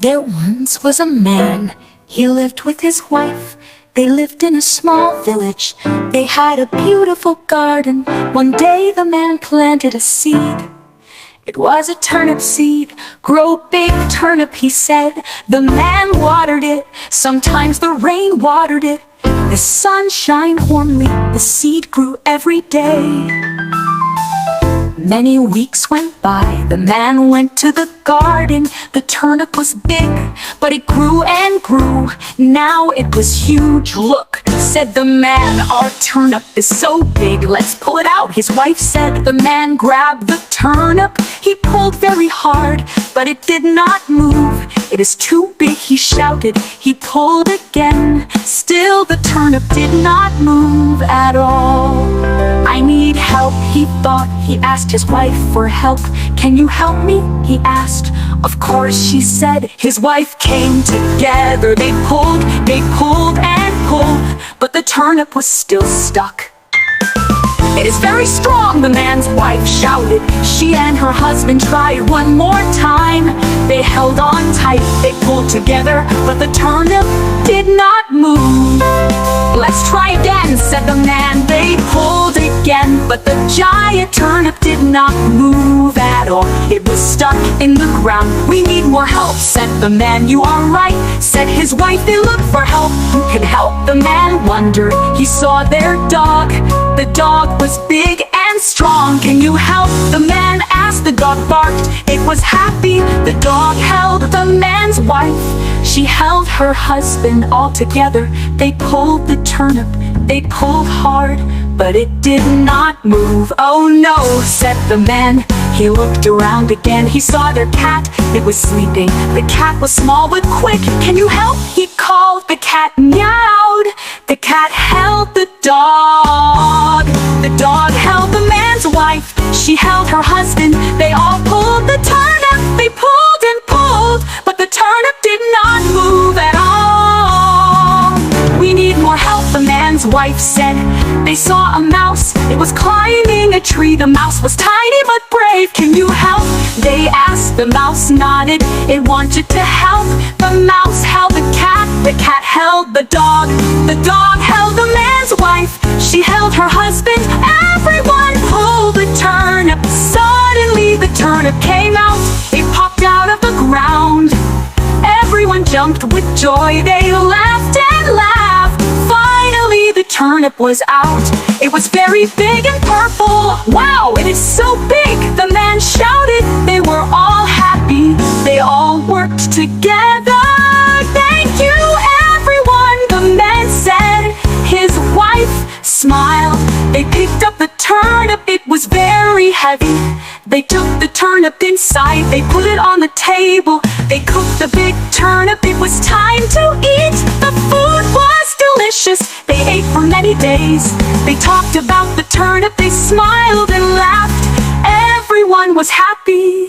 There once was a man, he lived with his wife. They lived in a small village, they had a beautiful garden. One day the man planted a seed. It was a turnip seed. Grow big turnip, he said. The man watered it, sometimes the rain watered it. The sun shined warmly, the seed grew every day. Many weeks went by, the man went to the garden. The turnip was big, but it grew and grew. Now it was huge. Look, said the man, our turnip is so big, let's pull it out. His wife said. The man grabbed the turnip, he pulled very hard, but it did not move. It is too big, he shouted. He pulled again, still the turnip did not move at all. I need help, he thought. He asked his wife for help. Can you help me? He asked. Of course, she said. His wife came together. They pulled and pulled, but the turnip was still stuck. It is very strong, the man's wife shouted. She and her husband tried one more time. They held on tight, they pulled together, but the turnip did not move. Let's try again, said the man. They pulled again, but the giant turnip did not move at all. It was stuck in the ground. We need more help, said the man. You are right, said his wife. They looked for help. Who can help? The man wondered. He saw their dog. The dog was big and strong. Can you help? The man asked. The dog barked. It was happy. The dog held the man's wife. She held her husband. All together they pulled the turnip. They pulled hard, but it did not move. Oh no, said the man. He looked around again. He saw their cat. It was sleeping. The cat was small but quick. Can you help? He called. The cat meowed. The cat held the dog. The dog held the man's wife. She held her husband. They all pulled the turnip. They pulled and pulled, but the turnip did not move at all. We need more help, the man's wife said. They saw a mouse. It was climbing a tree. The mouse was tiny but brave. Can you help? They asked. The mouse nodded. It wanted to help. The mouse held the cat. The cat held the dog. The dog held the man's wife. She held her husband. Everyone pulled the turnip. Suddenly the turnip came out. It popped out of the ground. Everyone jumped with joy. They laughed and laughed. Finally the turnip was out. It was very big and purple. Wow, it is so big, the man shouted. They were all happy. They all worked together. Thank you, everyone, the man said. His wife smiled. They picked up the turnip. It was very heavy. They took the turnip inside. They put it on the table. They cooked the big turnip. It was time to eat. The food was delicious. They ate for many days. They talked about the turnip. They smiled and laughed. Everyone was happy.